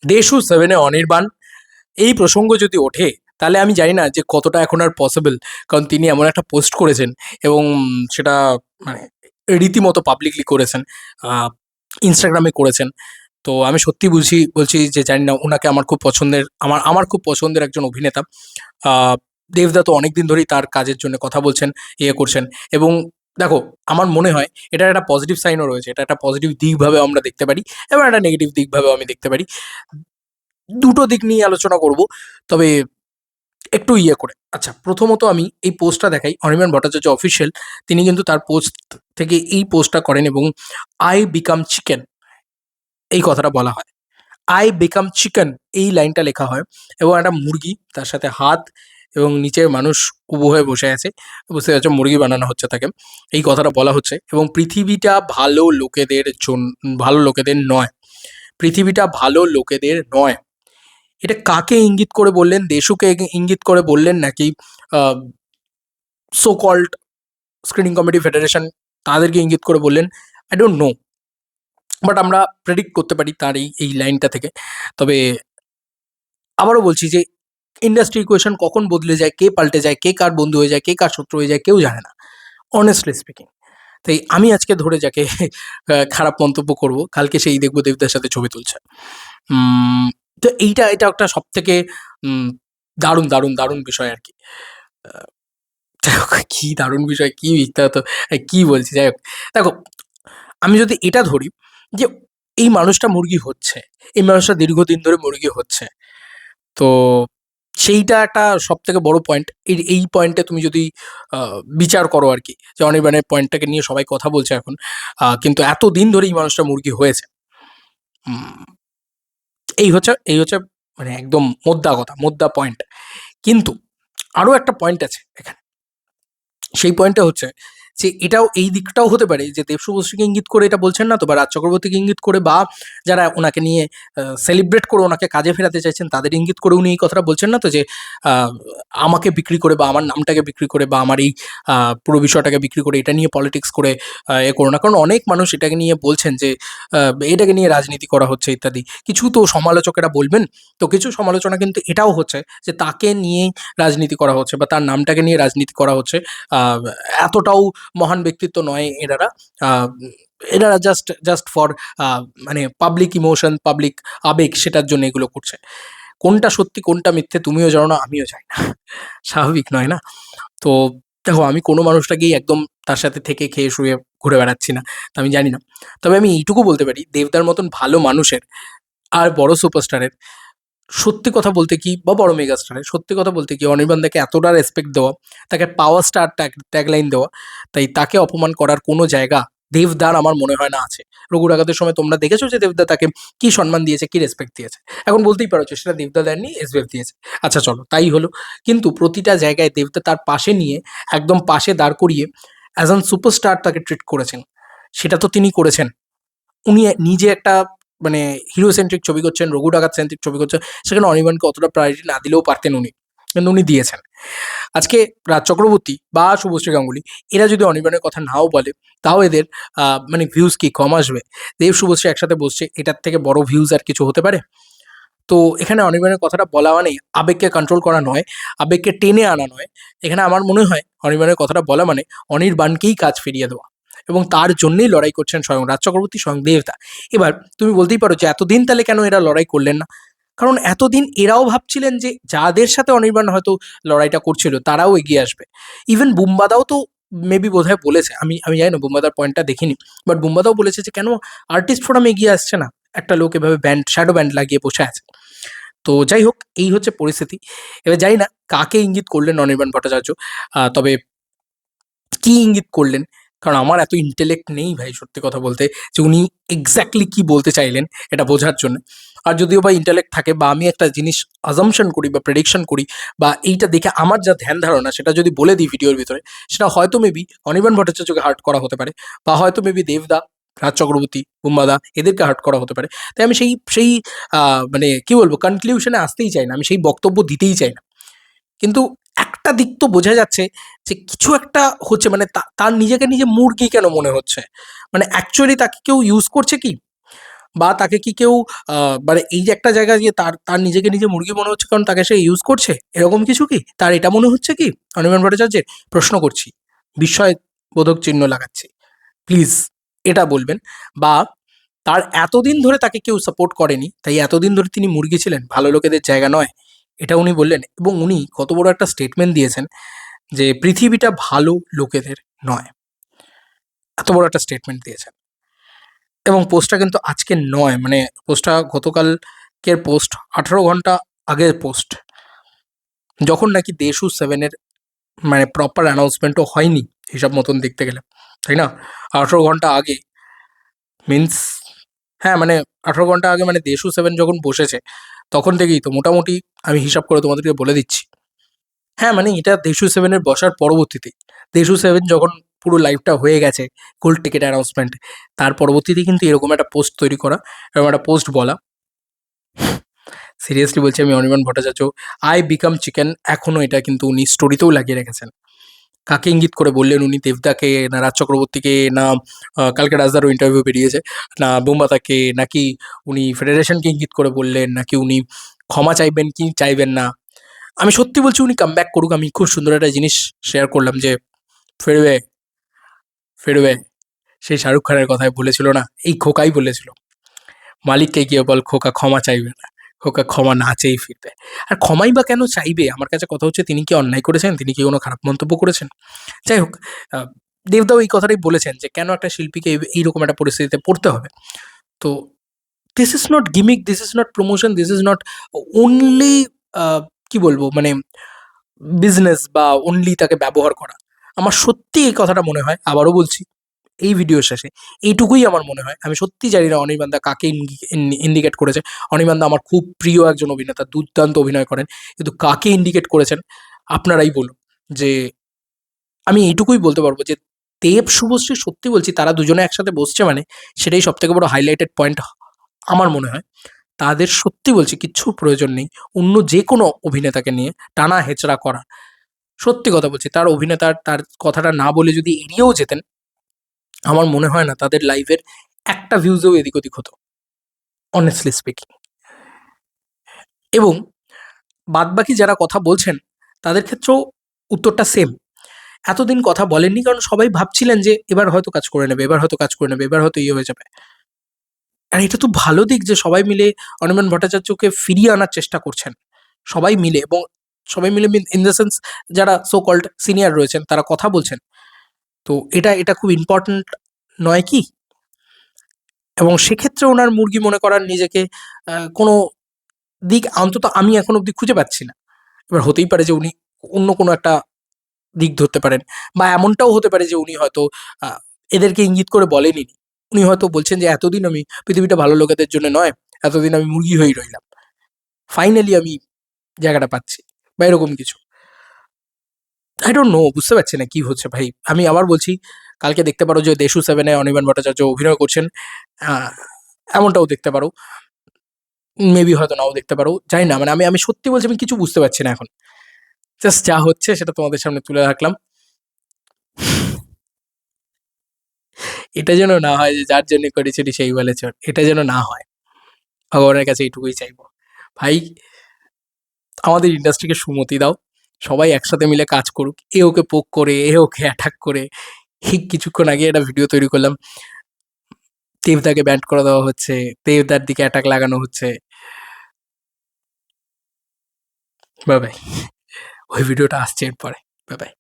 দেশু সেভেনে অনির্বাণ এই প্রসঙ্গ যদি ওঠে তাহলে আমি জানি না যে কতটা এখন আর পসিবল, কারণ তিনি এমন একটা পোস্ট করেছেন এবং সেটা মানে রীতিমতো পাবলিকলি করেছেন, ইনস্টাগ্রামে করেছেন। তো আমি সত্যি বলছি যে জানি না, ওনাকে আমার খুব পছন্দের, আমার খুব পছন্দের একজন অভিনেতা। আহ, দেবদা তো অনেকদিন ধরেই তার কাজের জন্য কথা বলছেন, ইয়ে করছেন। এবং দেখো, আমার মনে হয় এটা একটা পজিটিভ সাইনও রয়েছে, এটা একটা পজিটিভ দিকভাবে আমরা দেখতে পারি এবং একটা নেগেটিভ দিকভাবেও আমি দেখতে পারি। দুটো দিক নিয়ে আলোচনা করব, তবে একটু ইয়ে করে। আচ্ছা, প্রথমত আমি এই পোস্টটা দেখাই, অনির্বাণ ভট্টাচার্য অফিসিয়াল, তিনি কিন্তু তার পোস্ট থেকে এই পোস্টটা করেন এবং আই বিকাম চিকেন এই কথাটা বলা হয়। আই বিকাম চিকেন এই লাইনটা লেখা হয় এবং একটা মুরগি, তার সাথে হাত, এবং নিচে মানুষ উবু হয়ে বসে আছে, বুঝতে পারছো, মুরগি বানানো হচ্ছে তাকে। এই কথাটা বলা হচ্ছে এবং পৃথিবীটা ভালো লোকেদের জন্য, ভালো লোকেদের নয়, পৃথিবীটা ভালো লোকেদের নয়। এটা কাকে ইঙ্গিত করে বললেন? দেশুকে ইঙ্গিত করে বললেন, নাকি so called screening comedy federation তাদেরকে ইঙ্গিত করে বললেন? আই ডোন্ট নো, বাট আমরা প্রেডিক্ট করতে পারি তার এই লাইনটা থেকে। তবে আবারও বলছি যে ইন্ডাস্ট্রি ইকুয়েশন কখন বদলে যায়, কে পাল্টে যায়, কে কার বন্ধু হয়ে যায়, কে কার শত্রু হয়ে যায়, কেউ জানে না, অনেস্টলি স্পিকিং। তাই আমি আজকে ধরে যাকে খারাপ মন্তব্য করব, কালকে সেই দেখবো দেবদার সাথে ছবি তুলছে। তো এটা একটা সব থেকে দারুণ দারুণ দারুণ বিষয় আর কি। আহ, দেখো, কি দারুণ বিষয়, কি মিথ্যা তো, কি বলছি, যাই হোক। দেখো, আমি যদি এটা ধরি যে এই মানুষটা মুরগি হচ্ছে, এই মানুষটা দীর্ঘদিন ধরে মুরগি হচ্ছে, তো সেইটা একটা সব থেকে বড় পয়েন্ট। এই পয়েন্টে তুমি যদি বিচার করো আর কি, যে অনির্বাণের পয়েন্টটাকে নিয়ে সবাই কথা বলছে এখন, কিন্তু এতদিন ধরে এই মানুষটা মুরগি হয়েছে। উম, এই হচ্ছে মানে একদম মোদ্দা কথা, মোদ্দা পয়েন্ট। কিন্তু আরও একটা পয়েন্ট আছে এখানে। সেই পয়েন্টটা হচ্ছে যে এটাও, এই দিকটাও হতে পারে যে দেব শুভশ্রীকে ইঙ্গিত করে এটা বলছেন না তো, বা রাজ চক্রবর্তীকে ইঙ্গিত করে, বা যারা ওনাকে নিয়ে সেলিব্রেট করে ওনাকে কাজে ফেরাতে চাইছেন তাদের ইঙ্গিত করে উনি এই কথাটা বলছেন না তো, যে আহ, আমাকে বিক্রি করে বা আমার নামটাকে বিক্রি করে বা আমার এই পুরো বিষয়টাকে বিক্রি করে এটা নিয়ে পলিটিক্স করে এ করো না। কারণ অনেক মানুষ এটাকে নিয়ে বলছেন যে এটাকে নিয়ে রাজনীতি করা হচ্ছে ইত্যাদি। কিছু তো সমালোচকেরা বলবেন, তো কিছু সমালোচনা কিন্তু এটাও হচ্ছে যে তাকে নিয়ে রাজনীতি করা হচ্ছে বা তার নামটাকে নিয়ে রাজনীতি করা হচ্ছে। আহ, এতটাও মহান ব্যক্তিত্ব নয় এনারা। আহ, এনারা জাস্ট জাস্ট ফর মানে পাবলিক ইমোশন, পাবলিক আবেগ, সেটার জন্য এগুলো করছে। কোনটা সত্যি কোনটা মিথ্যে তুমিও জানো না, আমিও জানি না, স্বাভাবিক নয় না? তো দেখো, আমি কোনো মানুষটাকেই একদম তার সাথে থেকে খেয়ে শুয়ে ঘুরে বেড়াচ্ছি না, তো আমি জানি না। তবে আমি এইটুকু বলতে পারি, দেবদার মতন ভালো মানুষের আর বড় সুপারস্টারের, সত্যি কথা বলতে কি, বা বড় মেগাস্টারের সত্যি কথা বলতে কি, অনির্বাণদাকে এতটা রেসপেক্ট দেওয়া, তাকে পাওয়ার স্টার ট্যাগলাইন দেওয়া, তাই তাকে অপমান করার কোনো জায়গা দেবদার আমার মনে হয় না আছে। রঘু ডাকাতের সময় তোমরা দেখেছো যে দেবদা তাকে কি সম্মান দিয়েছে, কি রেসপেক্ট দিয়েছে। এখন বলতেই পারো যে সেটা দেবদা দেননি, এসবিএফ দিয়েছে। আচ্ছা চলো, তাই হলো। কিন্তু প্রতিটা জায়গায় দেবদা তার পাশে নিয়ে, একদম পাশে দাঁড় করিয়ে অ্যাজ অ্যান সুপারস্টার তাকে ট্রিট করেছেন। সেটা তো তিনি করেছেন। উনি নিজে একটা মানে হিরো সেন্ট্রিক ছবি করছেন, রঘু ডাকাত সেন্ট্রিক ছবি করছেন, সেখানে অনির্বাণকে অতটা প্রায়োরিটি না দিলেও পারতেন উনি, কিন্তু উনি দিয়েছেন। আজকে রাজ চক্রবর্তী বা শুভশ্রী গাঙ্গুলি এরা যদি অনির্বাণের কথা নাও বলে, তাও এদের মানে ভিউজ কি কম আসবে? দেব শুভশ্রী একসাথে বসছে, এটার থেকে বড় ভিউজ আর কিছু হতে পারে? তো এখানে অনির্বাণের কথাটা বলা মানে আবেগকে কন্ট্রোল করা নয়, আবেগকে টেনে আনা নয়। এখানে আমার মনে হয় অনির্বাণের কথাটা বলা মানে অনির্বাণকেই কাজ ফিরিয়ে দেওয়া, এবং তার জন্যই লড়াই করছেন স্বয়ং রাজ চক্রবর্তী, স্বয়ং দেবদা। এবার তুমি বলতেই পারো যে এতদিন তাহলে কেন এরা লড়াই করলেন না? কারণ এতদিন এরাও ভাবছিলেন যে যাদের সাথে অনির্বাণ হয়তো লড়াইটা করছিল তারাও এগিয়ে আসবে। ইভেন বুম্বাদাও তো মেবি বোধহয় বলেছে, আমি জানি না, বুম্বাদার পয়েন্টটা দেখিনি, বাট বুম্বাদাও বলেছে যে কেন আর্টিস্ট ফোরাম এগিয়ে আসছে না, একটা লোক এভাবে ব্যান্ড, শ্যাডো ব্যান্ড লাগিয়ে বসে আছে। তো যাই হোক, এই হচ্ছে পরিস্থিতি। এবার জানি না কাকে ইঙ্গিত করলেন অনির্বাণ ভট্টাচার্য, তবে কি ইঙ্গিত করলেন, কারণ আমার এত ইন্টেলেক্ট নেই ভাই, সত্যি কথা বলতে, যে উনি এক্স্যাক্টলি কি বলতে চাইলেন এটা বোঝার জন্য। আর যদিও বা ইন্টেলেক্ট থাকে, বা আমি একটা জিনিস আজাম্পশন করি বা প্রেডিকশন করি, বা এইটা দেখে আমার যা ধ্যান ধারণা সেটা যদি বলে দিই ভিডিওর ভিতরে, সেটা হয়তো মেবি অনির্বাণ ভট্টাচার্যকে হার্ট করা হতে পারে, বা হয়তো মেবি দেবদা, রাজ চক্রবর্তী, বুম্বাদা এদেরকে হার্ট করা হতে পারে। তাই আমি সেই সেই মানে কি বলবো, কনক্লিউশনে আসতেই চাই না, আমি সেই বক্তব্য দিতেই চাই না। কিন্তু একটা দিক তো বোঝা যাচ্ছে যে কিছু একটা হচ্ছে, মানে তার নিজেকে নিজে মুরগি কেন মনে হচ্ছে? মানে অ্যাকচুয়ালি তাকে কেউ ইউজ করছে কি? বা তাকে কি কেউ মানে এই যে একটা জায়গা যে তার তার নিজেকে নিজে মুরগি মনে হচ্ছে কারণ তাকে সে ইউজ করছে, এরকম কিছু কি তার এটা মনে হচ্ছে কি অনির্বাণ ভট্টাচার্যের? প্রশ্ন করছি, বিস্ময় বোধক চিহ্ন লাগাচ্ছি। প্লিজ এটা বলবেন। বা তার এতদিন ধরে তাকে কেউ সাপোর্ট করেনি, তাই এতদিন ধরে তিনি মুরগি ছিলেন, ভালো লোকেদের জায়গা নয়, এটা উনি বললেন। এবং উনি কত বড় একটা স্টেটমেন্ট দিয়েছেন যে পৃথিবীটা ভালো লোকেদের নয়, এত বড় একটা স্টেটমেন্ট দিয়েছেন। এবং পোস্টটা কিন্তু আজকে নয়, মানে পোস্টটা গতকালকের পোস্ট, 18 ঘন্টা আগের পোস্ট, যখন নাকি দেশু সেভেনের মানে প্রপার অ্যানাউন্সমেন্টও হয়নি হিসাব মতন দেখতে গেলে, তাই না? 18 ঘন্টা আগে মিন্স, হ্যাঁ মানে 18 ঘন্টা আগে মানে দেশু সেভেন যখন বসেছে তখন থেকেই তো মোটামুটি আমি হিসাব করে তোমাদেরকে বলে দিচ্ছি। হ্যাঁ মানে এটা দেশু সেভেনের বসার পরবর্তীতে, দেশু সেভেন যখন পুরো লাইভটা হয়ে গেছে গোল্ড টিকিট অ্যানাউন্সমেন্ট, তার পরবর্তীতে কিন্তু এরকম একটা পোস্ট তৈরি করা, এরকম একটা পোস্ট বলা। সিরিয়াসলি বলছি আমি, Anirban Bhattacharya I become chicken এখনও এটা কিন্তু উনি স্টোরিতেও লাগিয়ে রেখেছেন। কাকে ইঙ্গিত করে বললেন উনি? দেবদাকে, না রাজ চক্রবর্তীকে, না কালকে রাজদারও ইন্টারভিউ বেরিয়েছে, না বোমবাতাকে, নাকি উনি ফেডারেশনকে ইঙ্গিত করে বললেন, নাকি উনি ক্ষমা চাইবেন কি চাইবেন না? আমি সত্যি বলছি উনি কামব্যাক করুক। আমি খুব সুন্দর একটা জিনিস শেয়ার করলাম যে ফিরবে, ফিরবে, সেই শাহরুখ খানের কথায় বলেছিল না, এই খোকাই বলেছিল মালিককে গিয়ে বল খোকা ক্ষমা চাইবে না, খোকা ক্ষমা না চেয়েই ফিরবে। আর ক্ষমাই বা কেন চাইবে? আমার কাছে কথা হচ্ছে তিনি কি অন্যায় করেছেন, তিনি কি কোনো খারাপ মন্তব্য করেছেন? যাই হোক, আহ, দেবদাও এই কথাটাই বলেছেন যে কেন একটা শিল্পীকে এইরকম একটা পরিস্থিতিতে পড়তে হবে। তো this is not gimmick, this is not promotion, this is not only কি বলবো মানে বিজনেস বা অনলি তাকে ব্যবহার করা। আমার সত্যি এই কথাটা মনে হয়, আবারও বলছি এই ভিডিও শেষে, এইটুকুই আমার মনে হয়। আমি সত্যি জানি না অনির্বাণ দা কাকে ইন্ডিকেট করেছে। অনির্বাণ দা আমার খুব প্রিয় একজন অভিনেতা, দুর্দান্ত অভিনয় করেন, কিন্তু কাকে ইন্ডিকেট করেছেন আপনারাই বলুন। যে আমি এইটুকুই বলতে পারবো যে দেব শুভশ্রী, সত্যি বলছি তারা দুজনে একসাথে বসছে মানে সেটাই সব থেকে বড় হাইলাইটেড পয়েন্ট আমার মনে হয়। তাদের সত্যি বলছি কিচ্ছু প্রয়োজন নেই অন্য যে কোনো অভিনেতাকে নিয়ে টানা হেচড়া করা। সত্যি কথা বলছি, তার অভিনেতার তার কথাটা না বলে যদি এড়িয়েও যেতেন, আমার মনে হয় না তাদের লাইভের একটা ভিউজেও এদিক ওদিক হতো, অনেস্টলি স্পিকিং। এবং বাদবাকি যারা কথা বলছেন তাদের ক্ষেত্রেও উত্তরটা সেম। এতদিন কথা বলেননি কারণ সবাই ভাবছিলেন যে এবার হয়তো কাজ করে নেবে, এবার হয়তো কাজ করে নেবে, এবার হয়তো ইয়ে হয়ে যাবে। আর এটা তো ভালো দিক যে সবাই মিলে অনির্বাণ ভট্টাচার্যকে ফিরিয়ে আনার চেষ্টা করছেন, সবাই মিলে। এবং সবাই মিলে ইন দ্য সেন্স যারা সো কল্ড সিনিয়র রয়েছেন তারা কথা বলছেন। তো এটা এটা খুব ইম্পর্ট্যান্ট নয় কি? এবং সেক্ষেত্রে ওনার মুরগি মনে করার নিজেকে কোনো দিক অন্তত আমি এখন অব্দি খুঁজে পাচ্ছি না। এবার হতেই পারে যে উনি অন্য কোনো একটা দিক ধরতে পারেন, বা এমনটাও হতে পারে যে উনি হয়তো আহ, এদেরকে ইঙ্গিত করে বলেনি। উনি হয়তো বলছেন যে এতদিন আমি পৃথিবীটা ভালো লোকেদের জন্য নয়, এতদিন আমি মুরগি হয়েই রইলাম, ফাইনালি আমি জায়গাটা পাচ্ছি, বা এরকম কিছু। আই ডোন্ট নো, বুঝতে পারছি না কি হচ্ছে ভাই। আমি আবার বলছি, কালকে দেখতে পারো যে দেশু সেভেনে অনির্বাণ ভট্টাচার্য অভিনয় করছেন, আহ, এমনটাও দেখতে পারো, মেবি হয়তো নাও দেখতে পারো, জানি না। মানে আমি আমি সত্যি বলছি আমি কিছু বুঝতে পারছি না এখন। জাস্ট যা হচ্ছে সেটা তোমাদের সামনে তুলে রাখলাম। এটা যেন না হয় যে যার জন্য করেছিলি সেই বলে চোর, এটা যেন না হয়। ভগবানের কাছে এইটুকুই চাইবো। ভাই, আমাদের ইন্ডাস্ট্রিকে সুমতি দাও, সবাই একসাথে মিলে কাজ করুক। এ ওকে পোক করে, এ ওকে অ্যাটাক করে। এই কিছুক্ষণ আগে একটা ভিডিও তৈরি করলাম, দেবদাকে ব্যান্ড করে দেওয়া হচ্ছে, দেবদার দিকে অ্যাটাক লাগানো হচ্ছে। Bye bye. ওই ভিডিওটা আসছে এরপরে। Bye bye.